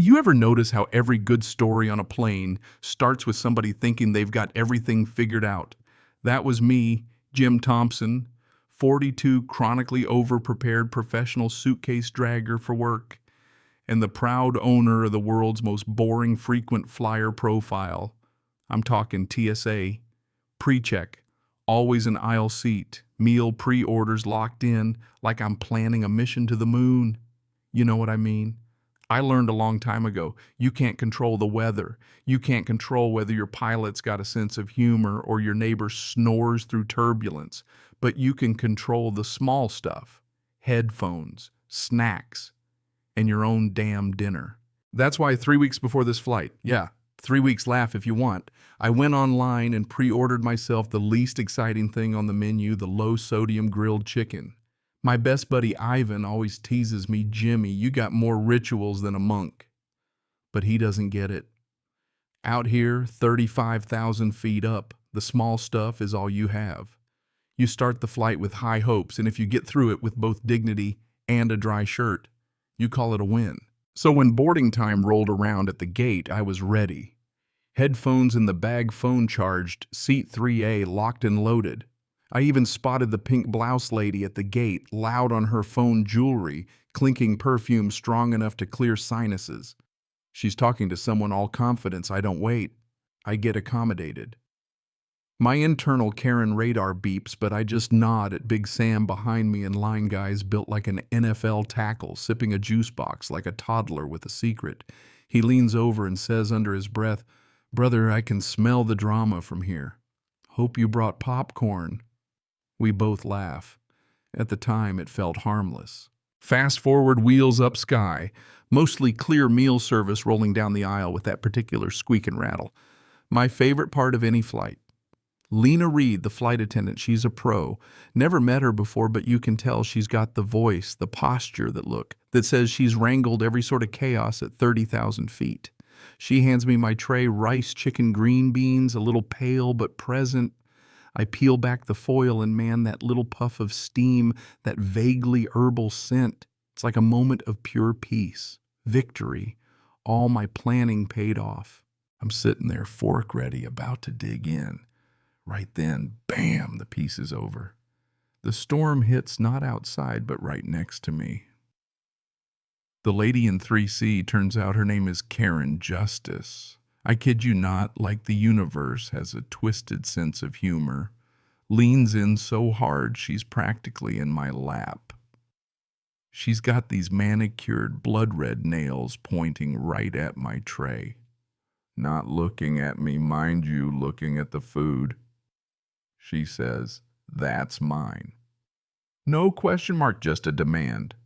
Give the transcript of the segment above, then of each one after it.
You ever notice how every good story on a plane starts with somebody thinking they've got everything figured out? That was me, Jim Thompson, 42 chronically over-prepared professional suitcase dragger for work, and the proud owner of the world's most boring frequent flyer profile. I'm talking TSA, pre-check, always an aisle seat, meal pre-orders locked in like I'm planning a mission to the moon. You know what I mean? I learned a long time ago, you can't control the weather. You can't control whether your pilot's got a sense of humor or your neighbor snores through turbulence. But you can control the small stuff, headphones, snacks, and your own damn dinner. That's why 3 weeks before this flight, 3 weeks, laugh if you want, I went online and pre-ordered myself the least exciting thing on the menu, the low-sodium grilled chicken. My best buddy Ivan always teases me, Jimmy, you got more rituals than a monk. But he doesn't get it. Out here, 35,000 feet up, the small stuff is all you have. You start the flight with high hopes, and if you get through it with both dignity and a dry shirt, you call it a win. So when boarding time rolled around at the gate, I was ready. Headphones in the bag, phone charged, seat 3A locked and loaded. I even spotted the pink blouse lady at the gate, loud on her phone jewelry, clinking perfume strong enough to clear sinuses. She's talking to someone all confidence. I don't wait. I get accommodated. My internal Karen radar beeps, but I just nod at Big Sam behind me and line guys built like an NFL tackle, sipping a juice box like a toddler with a secret. He leans over and says under his breath, "Brother, I can smell the drama from here. Hope you brought popcorn." We both laugh. At the time, it felt harmless. Fast forward, wheels up sky. Mostly clear meal service rolling down the aisle with that particular squeak and rattle. My favorite part of any flight. Lena Reed, the flight attendant, she's a pro. Never met her before, but you can tell she's got the voice, the posture, that says she's wrangled every sort of chaos at 30,000 feet. She hands me my tray, rice, chicken, green beans, a little pale but present. I peel back the foil and man, that little puff of steam, that vaguely herbal scent. It's like a moment of pure peace, victory. All my planning paid off. I'm sitting there, fork ready, about to dig in. Right then, bam, the piece is over. The storm hits not outside, but right next to me. The lady in 3C, turns out her name is Karen Justice. I kid you not, like the universe has a twisted sense of humor. Leans in so hard she's practically in my lap. She's got these manicured blood-red nails pointing right at my tray. Not looking at me, mind you, looking at the food. She says, "That's mine." No question mark, just a demand.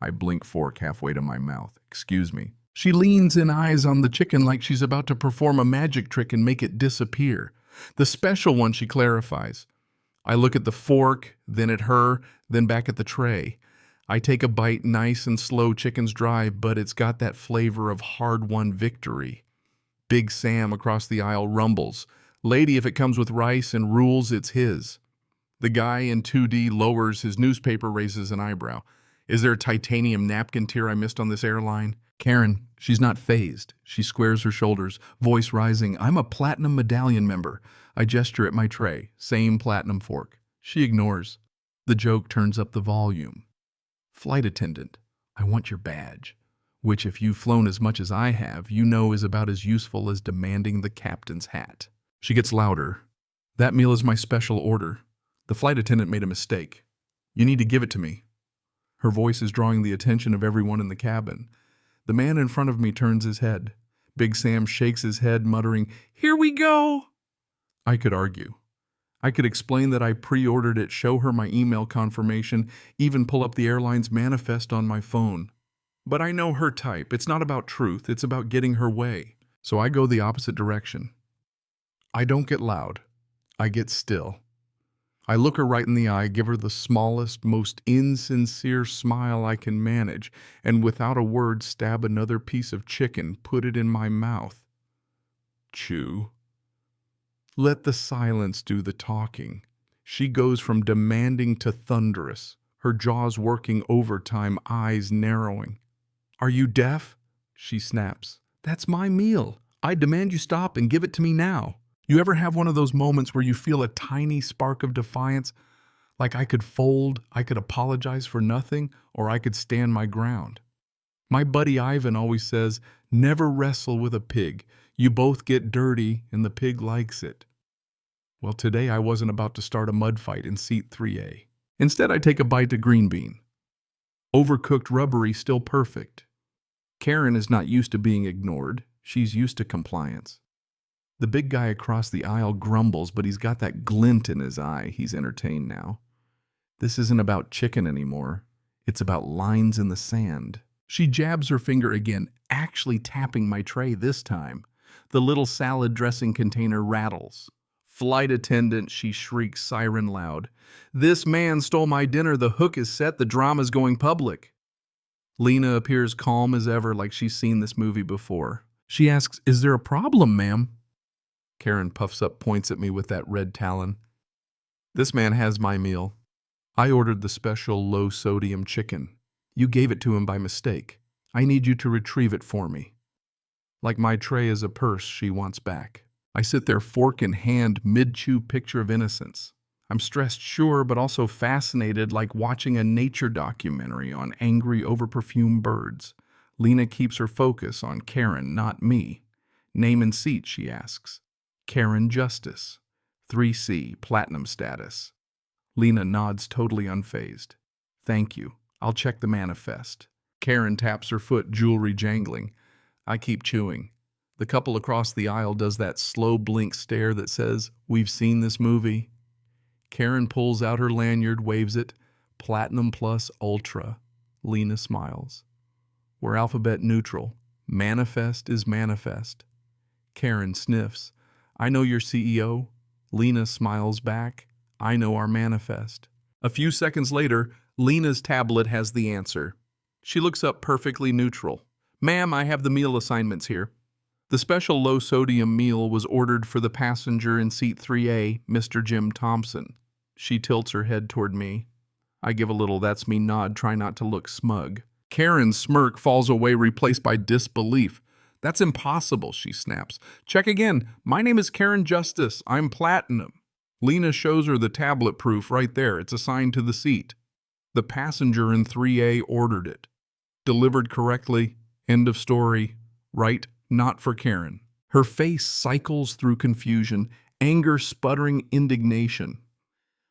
I blink fork halfway to my mouth. "Excuse me." She leans in, eyes on the chicken like she's about to perform a magic trick and make it disappear. The special one, she clarifies. I look at the fork, then at her, then back at the tray. I take a bite, nice and slow, chicken's dry, but it's got that flavor of hard-won victory. Big Sam across the aisle rumbles. "Lady, if it comes with rice and rules, it's his." The guy in 2D lowers his newspaper, raises an eyebrow. "Is there a titanium napkin tier I missed on this airline?" Karen, she's not fazed. She squares her shoulders, voice rising. "I'm a platinum medallion member." I gesture at my tray. Same platinum fork. She ignores. The joke turns up the volume. "Flight attendant, I want your badge." Which, if you've flown as much as I have, you know is about as useful as demanding the captain's hat. She gets louder. "That meal is my special order. The flight attendant made a mistake. You need to give it to me." Her voice is drawing the attention of everyone in the cabin. The man in front of me turns his head. Big Sam shakes his head, muttering, "Here we go." I could argue. I could explain that I pre-ordered it, show her my email confirmation, even pull up the airline's manifest on my phone. But I know her type. It's not about truth. It's about getting her way. So I go the opposite direction. I don't get loud. I get still. I look her right in the eye, give her the smallest, most insincere smile I can manage, and without a word stab another piece of chicken, put it in my mouth. Chew. Let the silence do the talking. She goes from demanding to thunderous, her jaws working overtime, eyes narrowing. "Are you deaf?" She snaps. That's my meal. I demand you stop and give it to me now. You ever have one of those moments where you feel a tiny spark of defiance? Like I could fold, I could apologize for nothing, or I could stand my ground. My buddy Ivan always says, never wrestle with a pig. You both get dirty and the pig likes it. Well, today I wasn't about to start a mud fight in seat 3A. Instead, I take a bite of green bean. Overcooked rubbery, still perfect. Karen is not used to being ignored. She's used to compliance. The big guy across the aisle grumbles, but he's got that glint in his eye. He's entertained now. This isn't about chicken anymore. It's about lines in the sand. She jabs her finger again, actually tapping my tray this time. The little salad dressing container rattles. Flight attendant, she shrieks siren loud. This man stole my dinner. The hook is set. The drama's going public. Lena appears calm as ever, like she's seen this movie before. She asks, is there a problem, ma'am? Karen puffs up, points at me with that red talon. This man has my meal. I ordered the special low-sodium chicken. You gave it to him by mistake. I need you to retrieve it for me. Like my tray is a purse she wants back. I sit there, fork in hand, mid-chew picture of innocence. I'm stressed, sure, but also fascinated, like watching a nature documentary on angry, overperfumed birds. Lena keeps her focus on Karen, not me. Name and seat, she asks. Karen Justice. 3C, platinum status. Lena nods, totally unfazed. Thank you. I'll check the manifest. Karen taps her foot, jewelry jangling. I keep chewing. The couple across the aisle does that slow blink stare that says, we've seen this movie. Karen pulls out her lanyard, waves it. Platinum plus ultra. Lena smiles. We're alphabet neutral. Manifest is manifest. Karen sniffs. I know your CEO. Lena smiles back. I know our manifest. A few seconds later, Lena's tablet has the answer. She looks up perfectly neutral. Ma'am, I have the meal assignments here. The special low-sodium meal was ordered for the passenger in seat 3A, Mr. Jim Thompson. She tilts her head toward me. I give a little that's me nod, try not to look smug. Karen's smirk falls away, replaced by disbelief. That's impossible, she snaps. Check again. My name is Karen Justice. I'm platinum. Lena shows her the tablet proof right there. It's assigned to the seat. The passenger in 3A ordered it. Delivered correctly. End of story. Right? Not for Karen. Her face cycles through confusion, anger, sputtering indignation.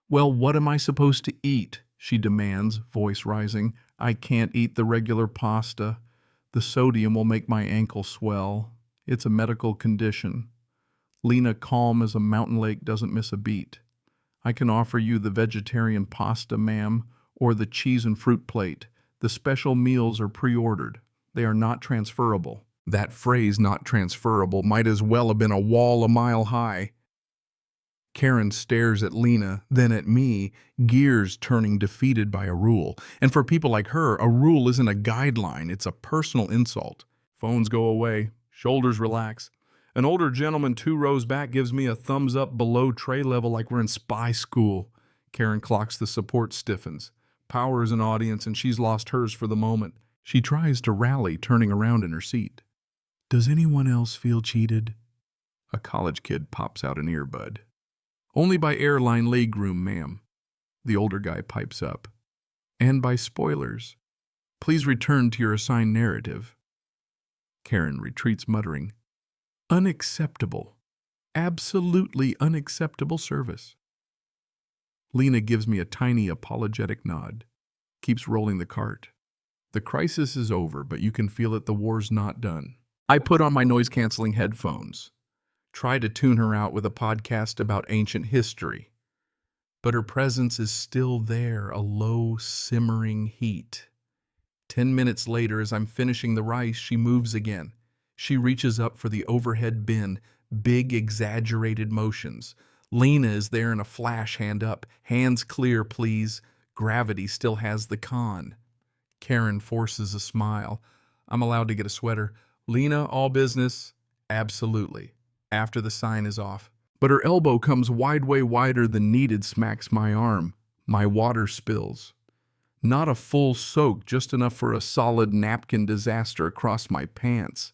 Well, what am I supposed to eat? She demands, voice rising. I can't eat the regular pasta. The sodium will make my ankle swell. It's a medical condition. Lena, calm as a mountain lake, doesn't miss a beat. I can offer you the vegetarian pasta, ma'am, or the cheese and fruit plate. The special meals are pre-ordered. They are not transferable. That phrase, not transferable, might as well have been a wall a mile high. Karen stares at Lena, then at me, gears turning, defeated by a rule. And for people like her, a rule isn't a guideline, it's a personal insult. Phones go away, shoulders relax. An older gentleman 2 rows back gives me a thumbs up below tray level like we're in spy school. Karen clocks the support, stiffens. Power is an audience and she's lost hers for the moment. She tries to rally, turning around in her seat. Does anyone else feel cheated? A college kid pops out an earbud. Only by airline legroom, ma'am. The older guy pipes up. And by spoilers. Please return to your assigned narrative. Karen retreats, muttering, unacceptable. Absolutely unacceptable service. Lena gives me a tiny apologetic nod. Keeps rolling the cart. The crisis is over, but you can feel it, the war's not done. I put on my noise-canceling headphones. Try to tune her out with a podcast about ancient history. But her presence is still there, a low, simmering heat. 10 minutes later, as I'm finishing the rice, she moves again. She reaches up for the overhead bin, big, exaggerated motions. Lena is there in a flash, hand up. Hands clear, please. Gravity still has the con. Karen forces a smile. I'm allowed to get a sweater. Lena, all business? Absolutely. After the sign is off. But her elbow comes wide, way wider than needed, smacks my arm. My water spills. Not a full soak, just enough for a solid napkin disaster across my pants.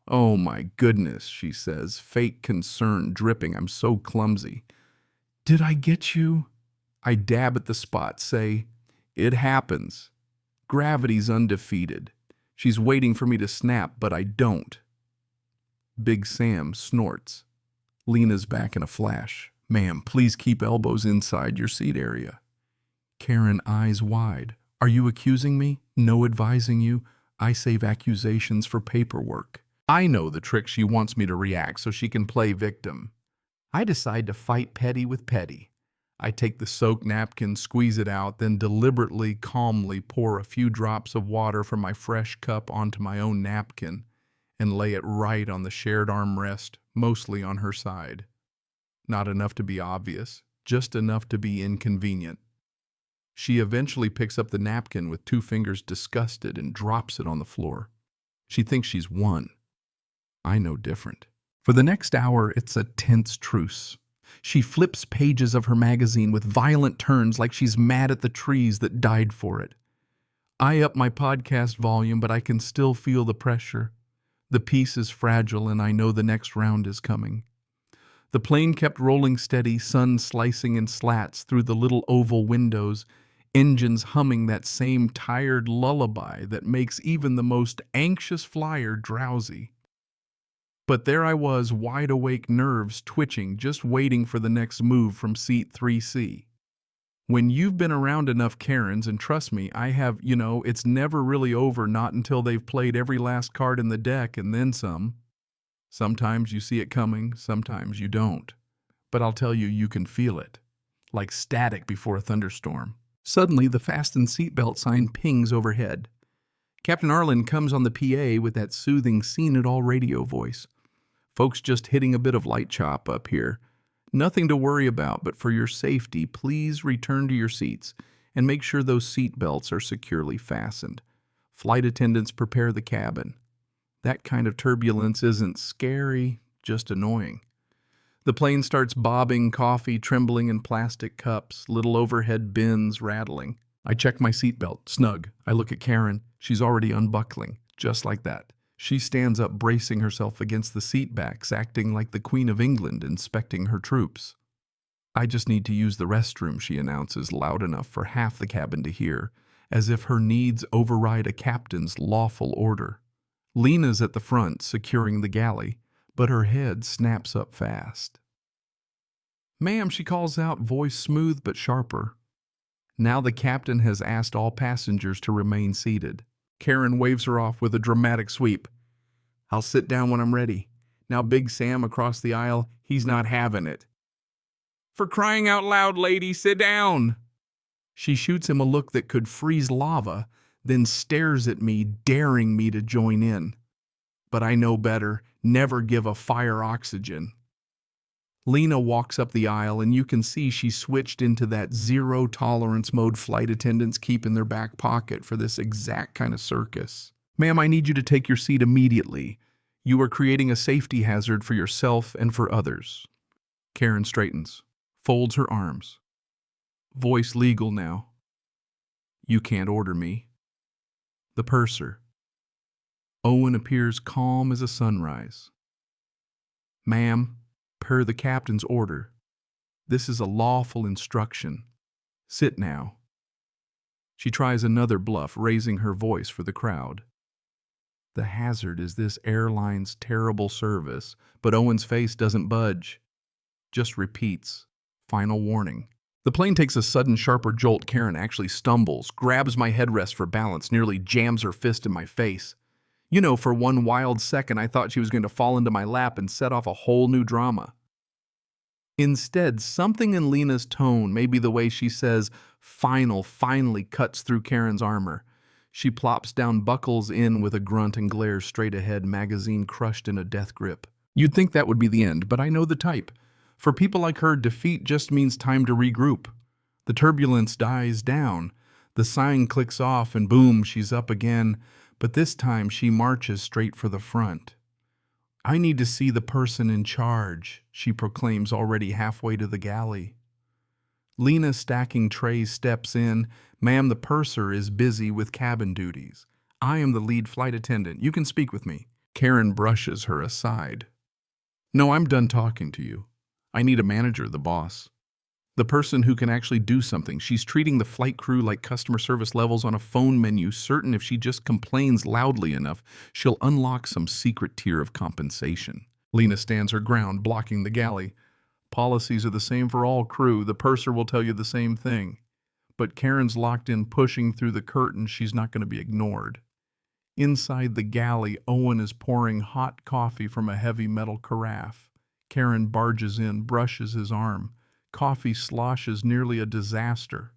Oh my goodness, she says, fake concern dripping. I'm so clumsy. Did I get you? I dab at the spot, say, it happens. Gravity's undefeated. She's waiting for me to snap, but I don't. Big Sam snorts. Lena's back in a flash. Ma'am, please keep elbows inside your seat area. Karen, eyes wide. Are you accusing me? No advising you. I save accusations for paperwork. I know the trick she wants me to react so she can play victim. I decide to fight petty with petty. I take the soaked napkin, squeeze it out, then deliberately, calmly pour a few drops of water from my fresh cup onto my own napkin and lay it right on the shared armrest, mostly on her side. Not enough to be obvious, just enough to be inconvenient. She eventually picks up the napkin with 2 fingers disgusted and drops it on the floor. She thinks she's won. I know different. For the next hour, it's a tense truce. She flips pages of her magazine with violent turns like she's mad at the trees that died for it. I up my podcast volume, but I can still feel the pressure. The piece is fragile, and I know the next round is coming. The plane kept rolling steady, sun slicing in slats through the little oval windows, engines humming that same tired lullaby that makes even the most anxious flyer drowsy. But there I was, wide-awake, nerves twitching, just waiting for the next move from seat 3C. When you've been around enough Karens, and trust me, I have, it's never really over, not until they've played every last card in the deck and then some. Sometimes you see it coming, sometimes you don't. But I'll tell you, you can feel it. Like static before a thunderstorm. Suddenly, the fasten seatbelt sign pings overhead. Captain Arlen comes on the PA with that soothing seen-it-all radio voice. Folks just hitting a bit of light chop up here. Nothing to worry about, but for your safety, please return to your seats and make sure those seat belts are securely fastened. Flight attendants prepare the cabin. That kind of turbulence isn't scary, just annoying. The plane starts bobbing, coffee trembling in plastic cups, little overhead bins rattling. I check my seatbelt, snug. I look at Karen. She's already unbuckling, just like that. She stands up, bracing herself against the seat backs, acting like the Queen of England inspecting her troops. I just need to use the restroom, she announces, loud enough for half the cabin to hear, as if her needs override a captain's lawful order. Lena's at the front, securing the galley, but her head snaps up fast. Ma'am, she calls out, voice smooth but sharper. Now the captain has asked all passengers to remain seated. Karen waves her off with a dramatic sweep. I'll sit down when I'm ready. Now Big Sam across the aisle, he's not having it. For crying out loud, lady, sit down. She shoots him a look that could freeze lava, then stares at me, daring me to join in. But I know better. Never give a fire oxygen. Lena walks up the aisle, and you can see she switched into that zero-tolerance mode flight attendants keep in their back pocket for this exact kind of circus. Ma'am, I need you to take your seat immediately. You are creating a safety hazard for yourself and for others. Karen straightens, folds her arms. Voice legal now. You can't order me. The purser. Owen appears calm as a sunrise. Ma'am, per the captain's order, this is a lawful instruction. Sit now. She tries another bluff, raising her voice for the crowd. The hazard is this airline's terrible service, but Owen's face doesn't budge. Just repeats. Final warning. The plane takes a sudden, sharper jolt. Karen actually stumbles, grabs my headrest for balance, nearly jams her fist in my face. For one wild second, I thought she was going to fall into my lap and set off a whole new drama. Instead, something in Lena's tone, maybe the way she says, finally cuts through Karen's armor. She plops down, buckles in with a grunt, and glares straight ahead, magazine crushed in a death grip. You'd think that would be the end, but I know the type. For people like her, defeat just means time to regroup. The turbulence dies down. The sign clicks off, and boom, she's up again. But this time she marches straight for the front. I need to see the person in charge, she proclaims, already halfway to the galley. Lena, stacking trays, steps in. Ma'am, the purser is busy with cabin duties. I am the lead flight attendant. You can speak with me. Karen brushes her aside. No, I'm done talking to you. I need a manager, the boss. The person who can actually do something. She's treating the flight crew like customer service levels on a phone menu, certain if she just complains loudly enough, she'll unlock some secret tier of compensation. Lena stands her ground, blocking the galley. Policies are the same for all crew. The purser will tell you the same thing. But Karen's locked in, pushing through the curtain. She's not going to be ignored. Inside the galley, Owen is pouring hot coffee from a heavy metal carafe. Karen barges in, brushes his arm. Coffee sloshes, nearly a disaster.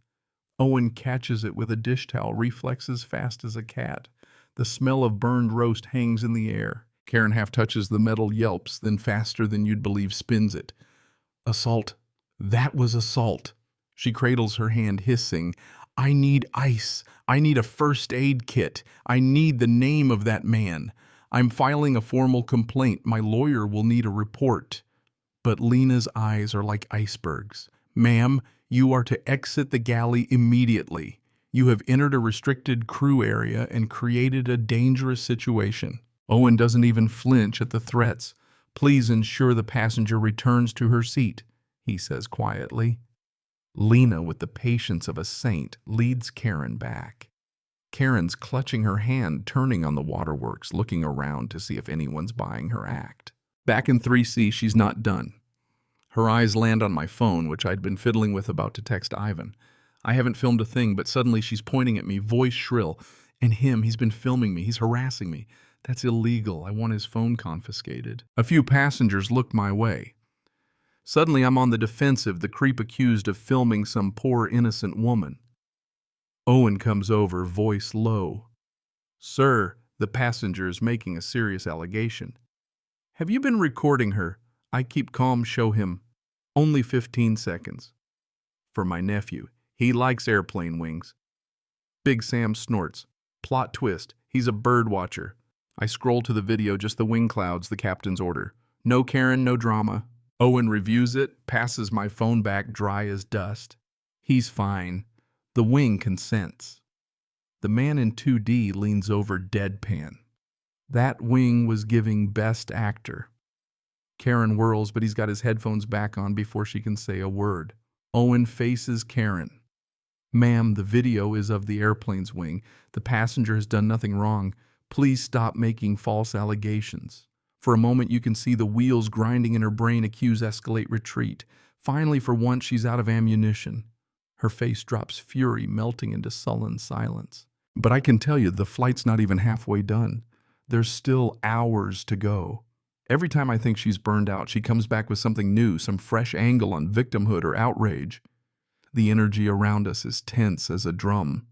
Owen catches it with a dish towel, reflexes fast as a cat. The smell of burned roast hangs in the air. Karen half touches the metal, yelps, then faster than you'd believe spins it. Assault. That was assault. She cradles her hand, hissing, I need ice. I need a first aid kit. I need the name of that man. I'm filing a formal complaint. My lawyer will need a report. But Lena's eyes are like icebergs. Ma'am, you are to exit the galley immediately. You have entered a restricted crew area and created a dangerous situation. Owen doesn't even flinch at the threats. Please ensure the passenger returns to her seat, he says quietly. Lena, with the patience of a saint, leads Karen back. Karen's clutching her hand, turning on the waterworks, looking around to see if anyone's buying her act. Back in 3C, she's not done. Her eyes land on my phone, which I'd been fiddling with about to text Ivan. I haven't filmed a thing, but suddenly she's pointing at me, voice shrill. And he's been filming me. He's harassing me. That's illegal. I want his phone confiscated. A few passengers look my way. Suddenly, I'm on the defensive, the creep accused of filming some poor innocent woman. Owen comes over, voice low. Sir, the passenger is making a serious allegation. Have you been recording her? I keep calm, show him. Only 15 seconds. For my nephew. He likes airplane wings. Big Sam snorts. Plot twist. He's a bird watcher. I scroll to the video, just the wing clouds, the captain's order. No Karen, no drama. Owen reviews it, passes my phone back dry as dust. He's fine. The wing consents. The man in 2D leans over deadpan. That wing was giving best actor. Karen whirls, but he's got his headphones back on before she can say a word. Owen faces Karen. Ma'am, the video is of the airplane's wing. The passenger has done nothing wrong. Please stop making false allegations. For a moment, you can see the wheels grinding in her brain, accuse, escalate, retreat. Finally, for once, she's out of ammunition. Her face drops, fury melting into sullen silence. But I can tell you, the flight's not even halfway done. There's still hours to go. Every time I think she's burned out, she comes back with something new, some fresh angle on victimhood or outrage. The energy around us is tense as a drum.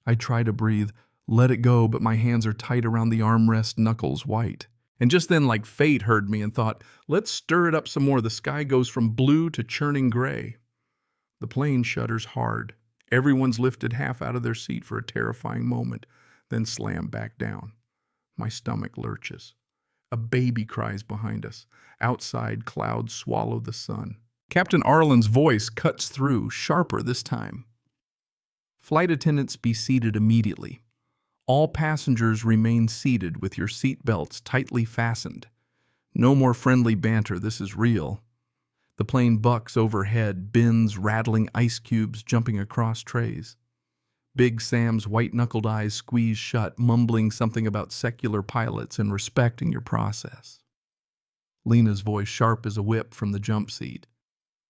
I try to breathe, let it go, but my hands are tight around the armrest, knuckles white. And just then, like fate heard me and thought, let's stir it up some more. The sky goes from blue to churning gray. The plane shudders hard. Everyone's lifted half out of their seat for a terrifying moment, then slam back down. My stomach lurches. A baby cries behind us. Outside, clouds swallow the sun. Captain Arlen's voice cuts through, sharper this time. Flight attendants, be seated immediately. All passengers remain seated with your seat belts tightly fastened. No more friendly banter, this is real. The plane bucks overhead, bends, rattling ice cubes jumping across trays. Big Sam's white-knuckled eyes squeeze shut, mumbling something about secular pilots and respecting your process. Lena's voice sharp as a whip from the jump seat.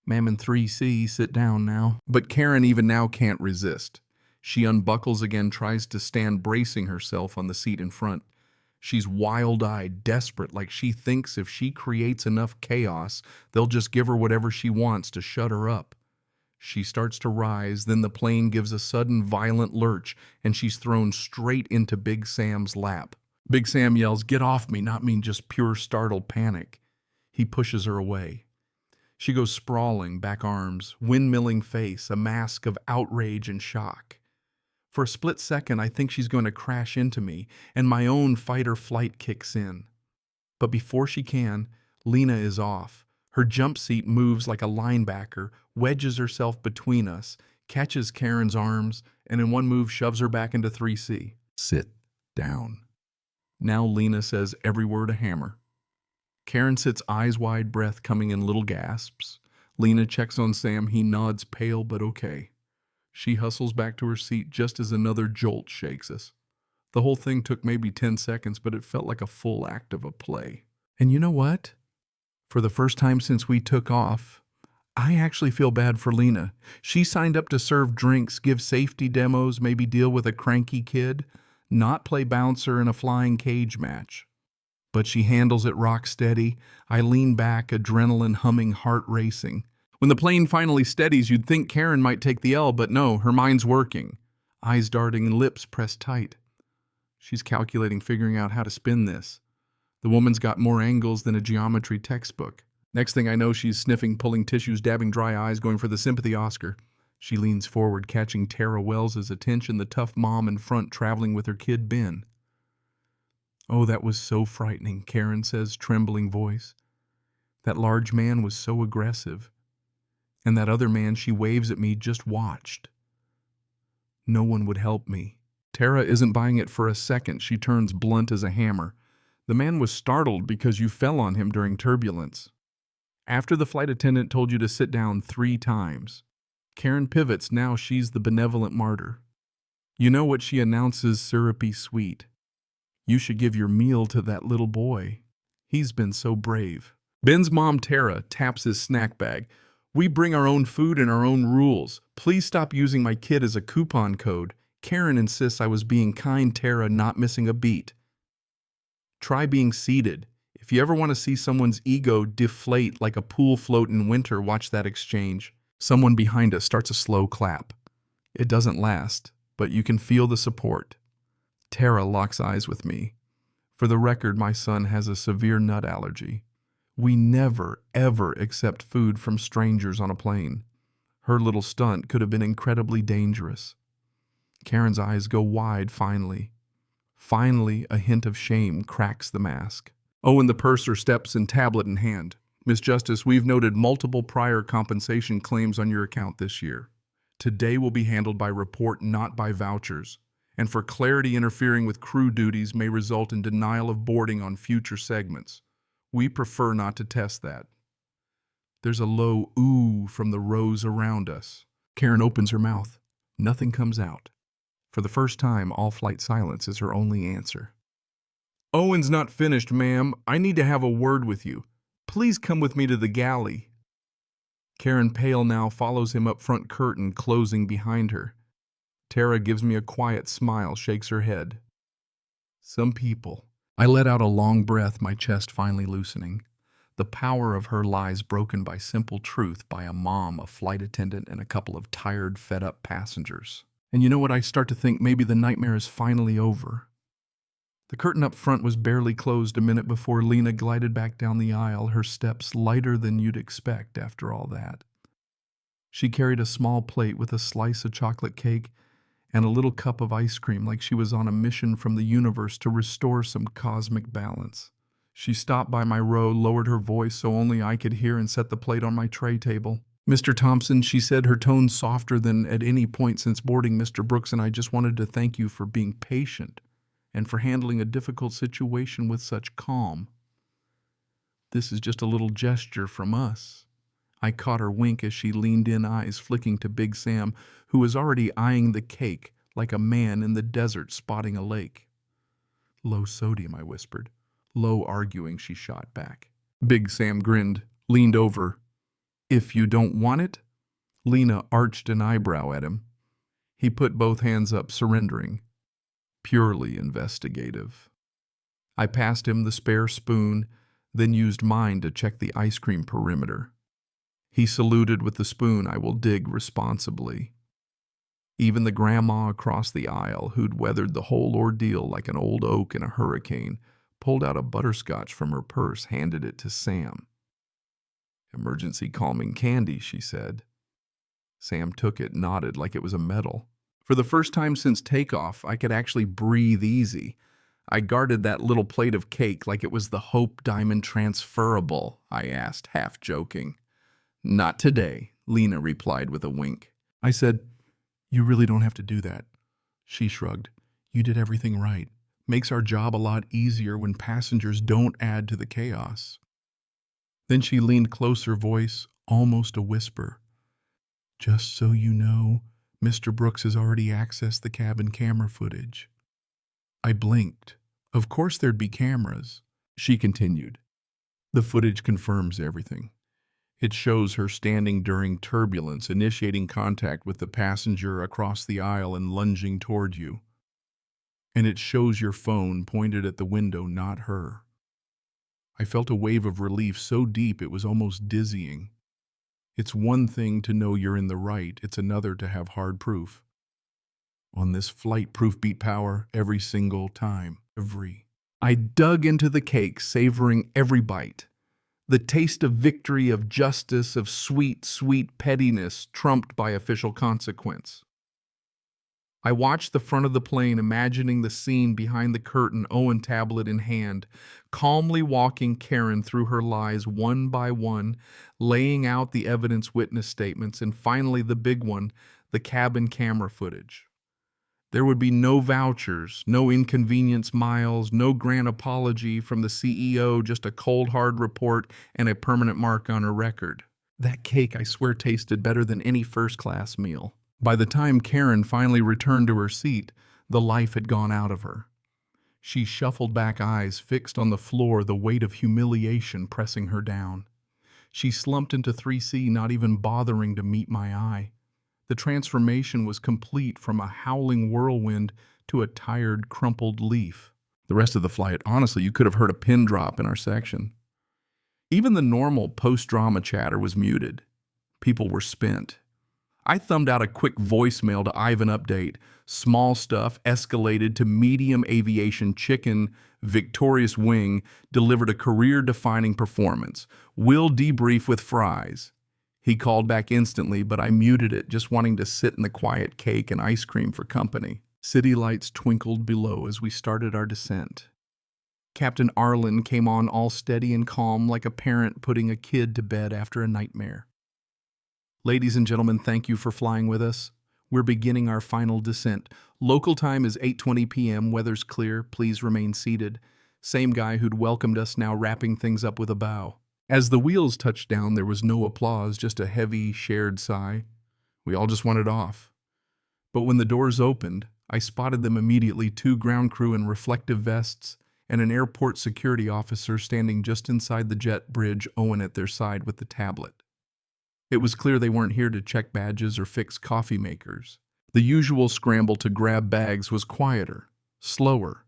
Ma'am in 3C, sit down now. But Karen even now can't resist. She unbuckles again, tries to stand, bracing herself on the seat in front. She's wild-eyed, desperate, like she thinks if she creates enough chaos, they'll just give her whatever she wants to shut her up. She starts to rise, then the plane gives a sudden violent lurch, and she's thrown straight into Big Sam's lap. Big Sam yells, "Get off me," not mean just pure startled panic. He pushes her away. She goes sprawling, back arms, windmilling face, a mask of outrage and shock. For a split second, I think she's going to crash into me, and my own fight or flight kicks in. But before she can, Lena is off, Her jump seat moves like a linebacker, wedges herself between us, catches Karen's arms, and in one move shoves her back into 3C. Sit down. Now Lena says every word a hammer. Karen sits eyes wide, breath coming in little gasps. Lena checks on Sam. He nods, pale but okay. She hustles back to her seat just as another jolt shakes us. The whole thing took maybe 10 seconds, but it felt like a full act of a play. And you know what? For the first time since we took off, I actually feel bad for Lena. She signed up to serve drinks, give safety demos, maybe deal with a cranky kid, not play bouncer in a flying cage match. But she handles it rock steady. I lean back, adrenaline humming, heart racing. When the plane finally steadies, you'd think Karen might take the L, but no, her mind's working. Eyes darting and lips pressed tight. She's calculating, figuring out how to spin this. The woman's got more angles than a geometry textbook. Next thing I know, she's sniffing, pulling tissues, dabbing dry eyes, going for the sympathy Oscar. She leans forward, catching Tara Wells's attention, the tough mom in front traveling with her kid Ben. Oh, that was so frightening, Karen says, trembling voice. That large man was so aggressive. And that other man she waves at me just watched. No one would help me. Tara isn't buying it for a second. She turns blunt as a hammer. The man was startled because you fell on him during turbulence. After the flight attendant told you to sit down 3 times. Karen pivots. Now she's the benevolent martyr. You know what she announces, syrupy sweet. You should give your meal to that little boy. He's been so brave. Ben's mom, Tara, taps his snack bag. We bring our own food and our own rules. Please stop using my kid as a coupon code. Karen insists I was being kind, Tara, not missing a beat. Try being seated. If you ever want to see someone's ego deflate like a pool float in winter, watch that exchange. Someone behind us starts a slow clap. It doesn't last, but you can feel the support. Tara locks eyes with me. For the record, my son has a severe nut allergy. We never, ever accept food from strangers on a plane. Her little stunt could have been incredibly dangerous. Karen's eyes go wide finally. Finally, a hint of shame cracks the mask. Owen the purser steps in, tablet in hand. Miss Justice, we've noted multiple prior compensation claims on your account this year. Today will be handled by report, not by vouchers. And for clarity, interfering with crew duties may result in denial of boarding on future segments. We prefer not to test that. There's a low ooh from the rows around us. Karen opens her mouth. Nothing comes out. For the first time, all flight silence is her only answer. Owen's not finished, ma'am. I need to have a word with you. Please come with me to the galley. Karen, pale now, follows him up front curtain, closing behind her. Tara gives me a quiet smile, shakes her head. Some people. I let out a long breath, my chest finally loosening. The power of her lies broken by simple truth, by a mom, a flight attendant, and a couple of tired, fed-up passengers. And you know what? I start to think maybe the nightmare is finally over. The curtain up front was barely closed a minute before Lena glided back down the aisle, her steps lighter than you'd expect after all that. She carried a small plate with a slice of chocolate cake and a little cup of ice cream, like she was on a mission from the universe to restore some cosmic balance. She stopped by my row, lowered her voice so only I could hear, and set the plate on my tray table. Mr. Thompson, she said, her tone softer than at any point since boarding Mr. Brooks, and I just wanted to thank you for being patient and for handling a difficult situation with such calm. This is just a little gesture from us. I caught her wink as she leaned in, eyes flicking to Big Sam, who was already eyeing the cake like a man in the desert spotting a lake. Low sodium, I whispered. Low arguing, she shot back. Big Sam grinned, leaned over. If you don't want it? Lena arched an eyebrow at him. He put both hands up, surrendering. Purely investigative. I passed him the spare spoon, then used mine to check the ice cream perimeter. He saluted with the spoon. I will dig responsibly. Even the grandma across the aisle, who'd weathered the whole ordeal like an old oak in a hurricane, pulled out a butterscotch from her purse, handed it to Sam. Emergency calming candy, she said. Sam took it, nodded like it was a medal. For the first time since takeoff, I could actually breathe easy. I guarded that little plate of cake like it was the Hope Diamond transferable, I asked, half joking. Not today, Lena replied with a wink. I said, "You really don't have to do that." She shrugged. "You did everything right. Makes our job a lot easier when passengers don't add to the chaos." Then she leaned closer, voice almost a whisper. "Just so you know, Mr. Brooks has already accessed the cabin camera footage." I blinked. Of course there'd be cameras. She continued. "The footage confirms everything. It shows her standing during turbulence, initiating contact with the passenger across the aisle and lunging toward you. And it shows your phone pointed at the window, not her." I felt a wave of relief so deep it was almost dizzying. It's one thing to know you're in the right, it's another to have hard proof. On this flight, proof beat power every single time. I dug into the cake, savoring every bite. The taste of victory, of justice, of sweet, sweet pettiness trumped by official consequence. I watched the front of the plane, imagining the scene behind the curtain, Owen tablet in hand, calmly walking Karen through her lies one by one, laying out the evidence witness statements, and finally the big one, the cabin camera footage. There would be no vouchers, no inconvenience miles, no grand apology from the CEO, just a cold hard report and a permanent mark on her record. That cake, I swear, tasted better than any first-class meal. By the time Karen finally returned to her seat, the life had gone out of her. She shuffled back, eyes fixed on the floor, the weight of humiliation pressing her down. She slumped into 3C, not even bothering to meet my eye. The transformation was complete, from a howling whirlwind to a tired, crumpled leaf. The rest of the flight, honestly, you could have heard a pin drop in our section. Even the normal post-drama chatter was muted. People were spent. I thumbed out a quick voicemail to Ivan update. Small stuff escalated to medium aviation chicken. Victorious wing delivered a career-defining performance. Will debrief with fries. He called back instantly, but I muted it, just wanting to sit in the quiet cake and ice cream for company. City lights twinkled below as we started our descent. Captain Arlen came on all steady and calm, like a parent putting a kid to bed after a nightmare. "Ladies and gentlemen, thank you for flying with us. We're beginning our final descent. Local time is 8:20 p.m. Weather's clear. Please remain seated." Same guy who'd welcomed us now wrapping things up with a bow. As the wheels touched down, there was no applause, just a heavy, shared sigh. We all just wanted off. But when the doors opened, I spotted them immediately, 2 ground crew in reflective vests and an airport security officer standing just inside the jet bridge, Owen at their side with the tablet. It was clear they weren't here to check badges or fix coffee makers. The usual scramble to grab bags was quieter, slower.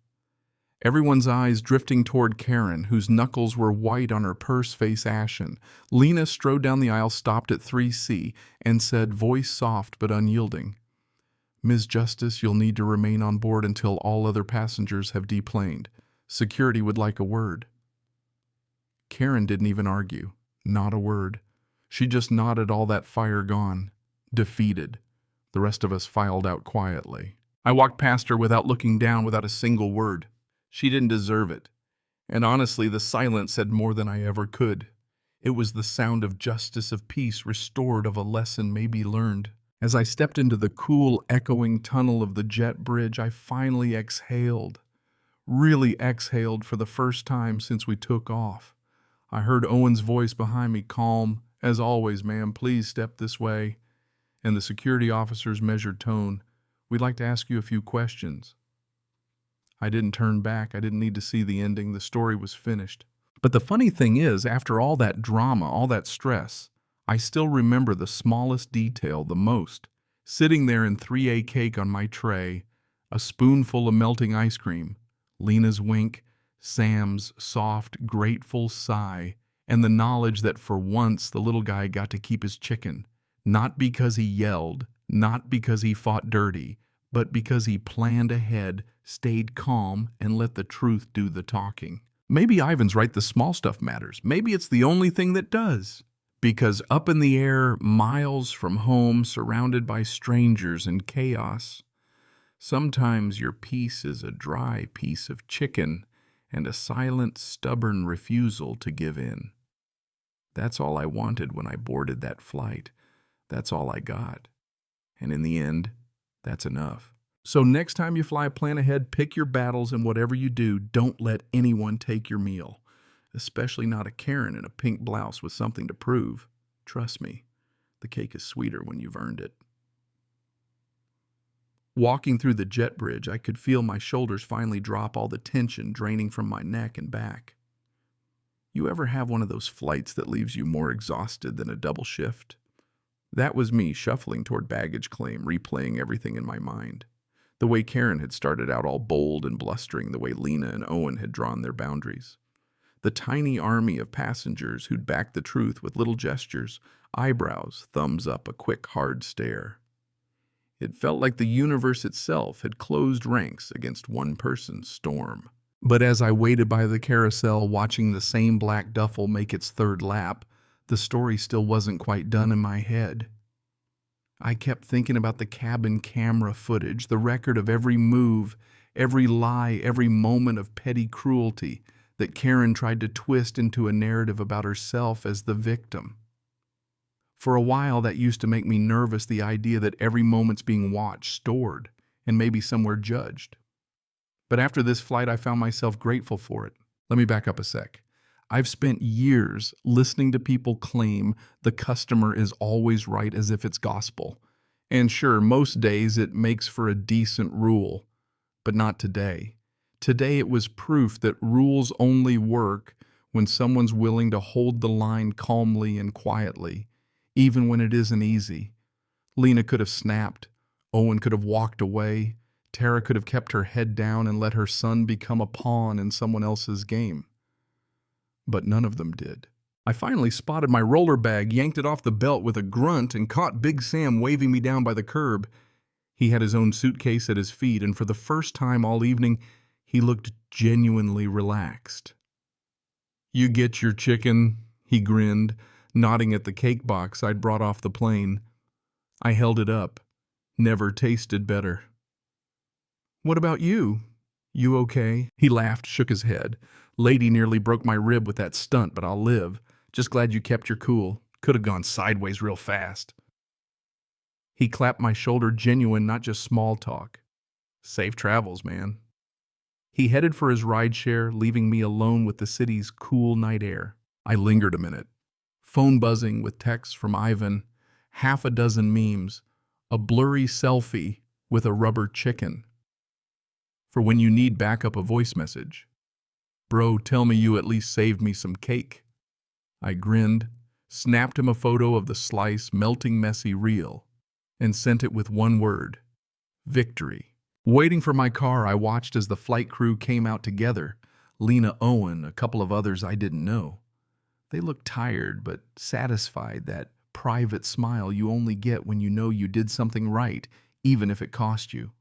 Everyone's eyes drifting toward Karen, whose knuckles were white on her purse, face ashen. Lena strode down the aisle, stopped at 3C, and said, voice soft but unyielding, "Ms. Justice, you'll need to remain on board until all other passengers have deplaned. Security would like a word." Karen didn't even argue. Not a word. She just nodded, all that fire gone. Defeated. The rest of us filed out quietly. I walked past her without looking down, without a single word. She didn't deserve it. And honestly, the silence said more than I ever could. It was the sound of justice, of peace restored, of a lesson maybe learned. As I stepped into the cool, echoing tunnel of the jet bridge, I finally exhaled. Really exhaled for the first time since we took off. I heard Owen's voice behind me, calm, "As always, ma'am, please step this way." And the security officer's measured tone, "We'd like to ask you a few questions." I didn't turn back. I didn't need to see the ending. The story was finished. But the funny thing is, after all that drama, all that stress, I still remember the smallest detail the most. Sitting there in 3A cake on my tray, a spoonful of melting ice cream, Lena's wink, Sam's soft, grateful sigh, and the knowledge that for once the little guy got to keep his chicken. Not because he yelled, not because he fought dirty, but because he planned ahead, stayed calm, and let the truth do the talking. Maybe Ivan's right, the small stuff matters. Maybe it's the only thing that does. Because up in the air, miles from home, surrounded by strangers and chaos, Sometimes your peace is a dry piece of chicken and a silent, stubborn refusal to give in. That's all I wanted when I boarded that flight. That's all I got. And in the end, that's enough. So next time you fly, plan ahead, pick your battles, and whatever you do, don't let anyone take your meal. Especially not a Karen in a pink blouse with something to prove. Trust me, the cake is sweeter when you've earned it. Walking through the jet bridge, I could feel my shoulders finally drop, all the tension draining from my neck and back. You ever have one of those flights that leaves you more exhausted than a double shift? That was me shuffling toward baggage claim, replaying everything in my mind. The way Karen had started out all bold and blustering, the way Lena and Owen had drawn their boundaries. The tiny army of passengers who'd backed the truth with little gestures, eyebrows, thumbs up, a quick, hard stare. It felt like the universe itself had closed ranks against one person's storm. But as I waited by the carousel, watching the same black duffel make its third lap, the story still wasn't quite done in my head. I kept thinking about the cabin camera footage, the record of every move, every lie, every moment of petty cruelty that Karen tried to twist into a narrative about herself as the victim. For a while, that used to make me nervous, the idea that every moment's being watched, stored, and maybe somewhere judged. But after this flight, I found myself grateful for it. Let me back up a sec. I've spent years listening to people claim the customer is always right as if it's gospel. And sure, most days it makes for a decent rule, but not today. Today it was proof that rules only work when someone's willing to hold the line calmly and quietly, even when it isn't easy. Lena could have snapped. Owen could have walked away. Tara could have kept her head down and let her son become a pawn in someone else's game. But none of them did. I finally spotted my roller bag, yanked it off the belt with a grunt, and caught Big Sam waving me down by the curb. He had his own suitcase at his feet, and for the first time all evening, he looked genuinely relaxed. "You get your chicken," he grinned, nodding at the cake box I'd brought off the plane. I held it up. Never tasted better. "What about you? You okay?" He laughed, shook his head. "Lady nearly broke my rib with that stunt, but I'll live. Just glad you kept your cool. Could have gone sideways real fast." He clapped my shoulder, genuine, not just small talk. "Safe travels, man." He headed for his rideshare, leaving me alone with the city's cool night air. I lingered a minute. Phone buzzing with texts from Ivan, half a dozen memes, a blurry selfie with a rubber chicken. For when you need backup, a voice message. "Bro, tell me you at least saved me some cake." I grinned, snapped him a photo of the slice, melting messy real, and sent it with one word: victory. Waiting for my car, I watched as the flight crew came out together. Lena, Owen, a couple of others I didn't know. They looked tired but satisfied, that private smile you only get when you know you did something right, even if it cost you.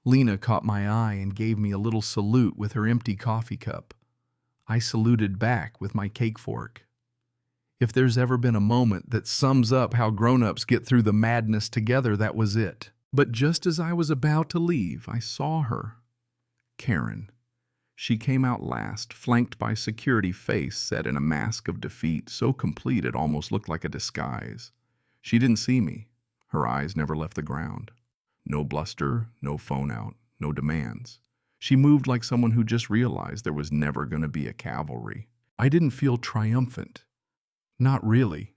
Lena caught my eye and gave me a little salute with her empty coffee cup. I saluted back with my cake fork. If there's ever been a moment that sums up how grown-ups get through the madness together, that was it. But just as I was about to leave, I saw her. Karen. She came out last, flanked by security, face set in a mask of defeat, so complete it almost looked like a disguise. She didn't see me. Her eyes never left the ground. No bluster, no phone out, no demands. She moved like someone who just realized there was never going to be a cavalry. I didn't feel triumphant. Not really.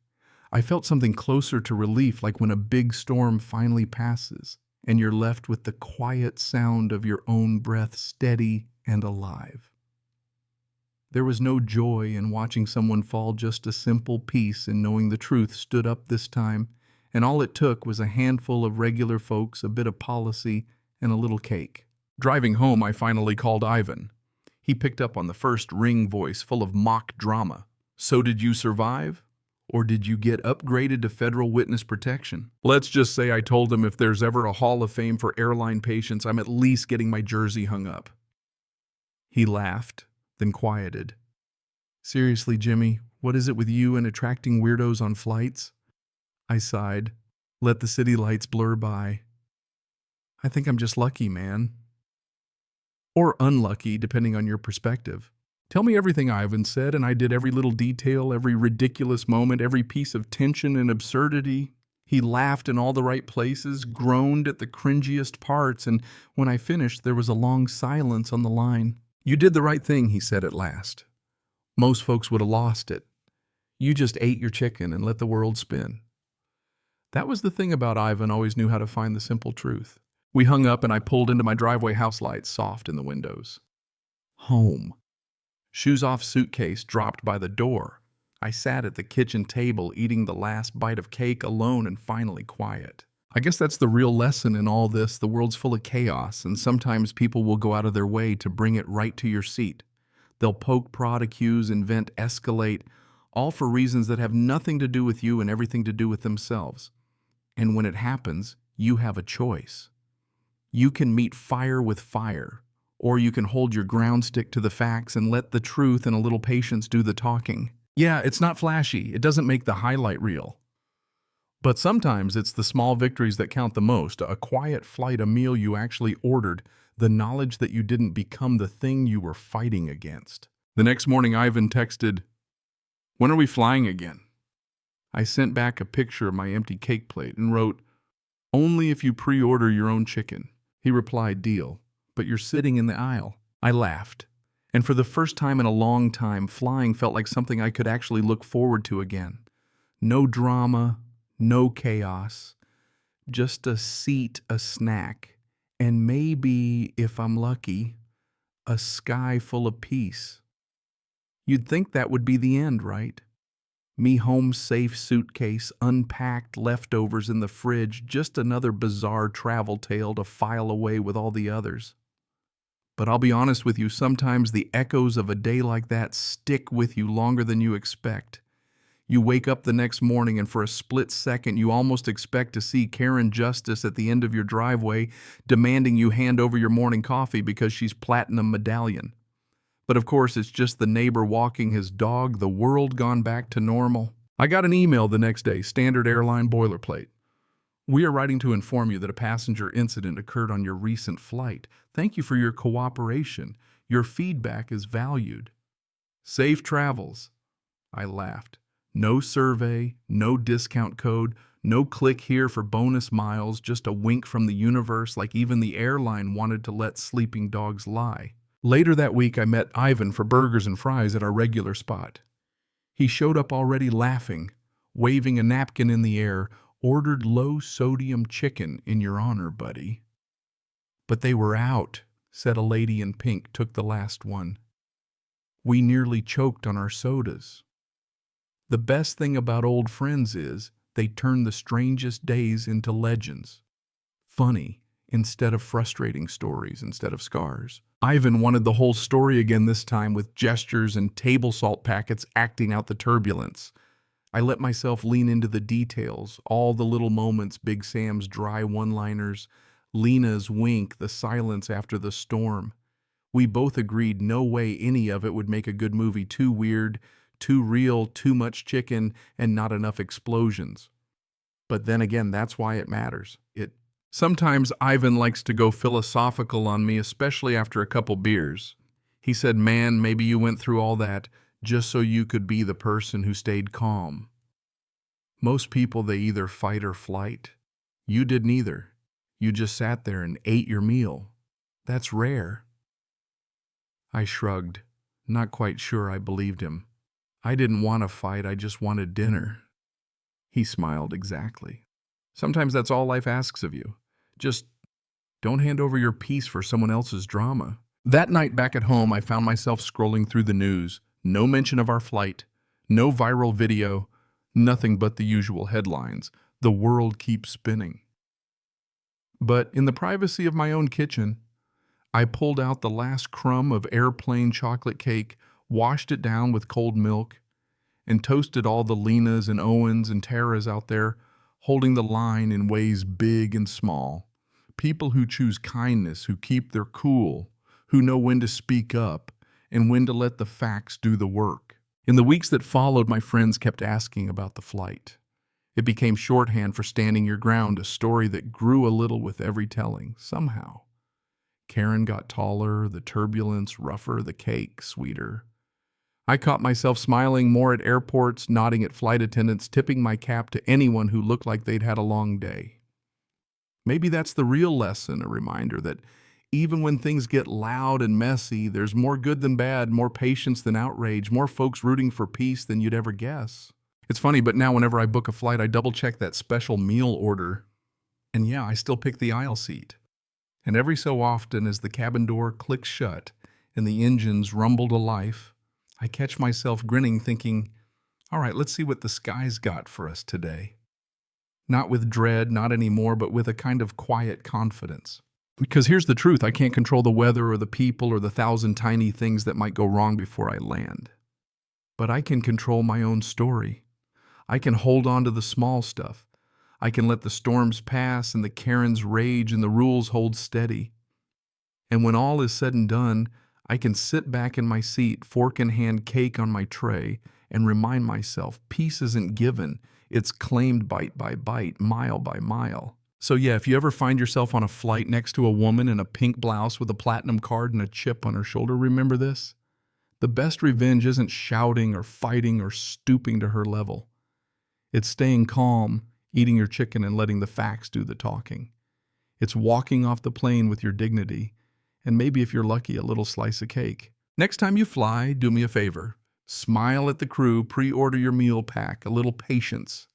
I felt something closer to relief, like when a big storm finally passes and you're left with the quiet sound of your own breath, steady and alive. There was no joy in watching someone fall, just a simple peace in knowing the truth stood up this time, and all it took was a handful of regular folks, a bit of policy, and a little cake. Driving home, I finally called Ivan. He picked up on the first ring voice, full of mock drama. "So did you survive? Or did you get upgraded to federal witness protection?" Let's just say I told him if there's ever a Hall of Fame for airline patients, I'm at least getting my jersey hung up. He laughed, then quieted. "Seriously, Jimmy, what is it with you and attracting weirdos on flights?" I sighed, let the city lights blur by. I think I'm just lucky, man. Or unlucky, depending on your perspective. Tell me everything, Ivan said, and I did every little detail, every ridiculous moment, every piece of tension and absurdity. He laughed in all the right places, groaned at the cringiest parts, and when I finished, there was a long silence on the line. You did the right thing, he said at last. Most folks would have lost it. You just ate your chicken and let the world spin. That was the thing about Ivan, always knew how to find the simple truth. We hung up and I pulled into my driveway, house lights soft in the windows. Home. Shoes off, suitcase dropped by the door. I sat at the kitchen table eating the last bite of cake alone and finally quiet. I guess that's the real lesson in all this. The world's full of chaos, and sometimes people will go out of their way to bring it right to your seat. They'll poke, prod, accuse, invent, escalate, all for reasons that have nothing to do with you and everything to do with themselves. And when it happens, you have a choice. You can meet fire with fire, or you can hold your ground, stick to the facts, and let the truth and a little patience do the talking. Yeah, it's not flashy. It doesn't make the highlight reel. But sometimes it's the small victories that count the most. A quiet flight, a meal you actually ordered, the knowledge that you didn't become the thing you were fighting against. The next morning, Ivan texted, "When are we flying again?" I sent back a picture of my empty cake plate and wrote, "Only if you pre-order your own chicken." He replied, "Deal, but you're sitting in the aisle." I laughed. And for the first time in a long time, flying felt like something I could actually look forward to again. No drama, no chaos, just a seat, a snack, and maybe, if I'm lucky, a sky full of peace. You'd think that would be the end, right? Me home safe, suitcase, unpacked, leftovers in the fridge, just another bizarre travel tale to file away with all the others. But I'll be honest with you, sometimes the echoes of a day like that stick with you longer than you expect. You wake up the next morning and for a split second you almost expect to see Karen Justice at the end of your driveway demanding you hand over your morning coffee because she's platinum medallion. But of course, it's just the neighbor walking his dog, the world gone back to normal. I got an email the next day, standard airline boilerplate. "We are writing to inform you that a passenger incident occurred on your recent flight. Thank you for your cooperation. Your feedback is valued. Safe travels." I laughed. No survey, no discount code, no click here for bonus miles, just a wink from the universe like even the airline wanted to let sleeping dogs lie. Later that week, I met Ivan for burgers and fries at our regular spot. He showed up already laughing, waving a napkin in the air, "Ordered low-sodium chicken in your honor, buddy." "But they were out," said a lady in pink, took the last one. "We nearly choked on our sodas." The best thing about old friends is they turn the strangest days into legends. Funny instead of frustrating stories instead of scars. Ivan wanted the whole story again, this time with gestures and table salt packets acting out the turbulence. I let myself lean into the details, all the little moments, Big Sam's dry one-liners, Lena's wink, the silence after the storm. We both agreed no way any of it would make a good movie. Too weird, too real, too much chicken, and not enough explosions. But then again, that's why it matters. Sometimes Ivan likes to go philosophical on me, especially after a couple beers. He said, "Man, maybe you went through all that just so you could be the person who stayed calm. Most people, they either fight or flight. You did neither. You just sat there and ate your meal. That's rare." I shrugged, not quite sure I believed him. I didn't want to fight, I just wanted dinner. He smiled. "Exactly. Sometimes that's all life asks of you. Just don't hand over your peace for someone else's drama." That night back at home, I found myself scrolling through the news. No mention of our flight, no viral video, nothing but the usual headlines. The world keeps spinning. But in the privacy of my own kitchen, I pulled out the last crumb of airplane chocolate cake, washed it down with cold milk, and toasted all the Lenas and Owens and Taras out there, holding the line in ways big and small. People who choose kindness, who keep their cool, who know when to speak up and when to let the facts do the work. In the weeks that followed, my friends kept asking about the flight. It became shorthand for standing your ground, a story that grew a little with every telling, somehow. Karen got taller, the turbulence rougher, the cake sweeter. I caught myself smiling more at airports, nodding at flight attendants, tipping my cap to anyone who looked like they'd had a long day. Maybe that's the real lesson, a reminder that even when things get loud and messy, there's more good than bad, more patience than outrage, more folks rooting for peace than you'd ever guess. It's funny, but now whenever I book a flight, I double-check that special meal order. And yeah, I still pick the aisle seat. And every so often, as the cabin door clicks shut and the engines rumble to life, I catch myself grinning, thinking, all right, let's see what the sky's got for us today. Not with dread, not anymore, but with a kind of quiet confidence. Because here's the truth, I can't control the weather or the people or the 1,000 tiny things that might go wrong before I land. But I can control my own story. I can hold on to the small stuff. I can let the storms pass and the Karens rage and the rules hold steady. And when all is said and done, I can sit back in my seat, fork in hand, cake on my tray, and remind myself peace isn't given, it's claimed bite by bite, mile by mile. So yeah, if you ever find yourself on a flight next to a woman in a pink blouse with a platinum card and a chip on her shoulder, remember this. The best revenge isn't shouting or fighting or stooping to her level. It's staying calm, eating your chicken and letting the facts do the talking. It's walking off the plane with your dignity, and maybe if you're lucky, a little slice of cake. Next time you fly, do me a favor. Smile at the crew, pre-order your meal pack, a little patience.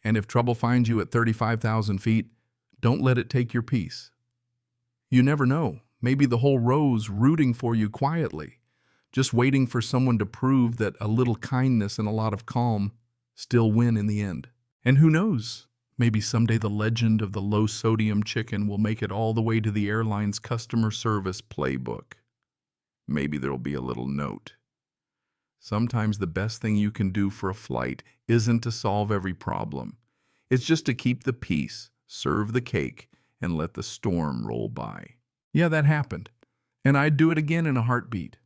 And if trouble finds you at 35,000 feet, don't let it take your peace. You never know. Maybe the whole row's rooting for you quietly, just waiting for someone to prove that a little kindness and a lot of calm still win in the end. And who knows? Maybe someday the legend of the low-sodium chicken will make it all the way to the airline's customer service playbook. Maybe there'll be a little note. Sometimes the best thing you can do for a flight isn't to solve every problem. It's just to keep the peace, serve the cake, and let the storm roll by. Yeah, that happened. And I'd do it again in a heartbeat.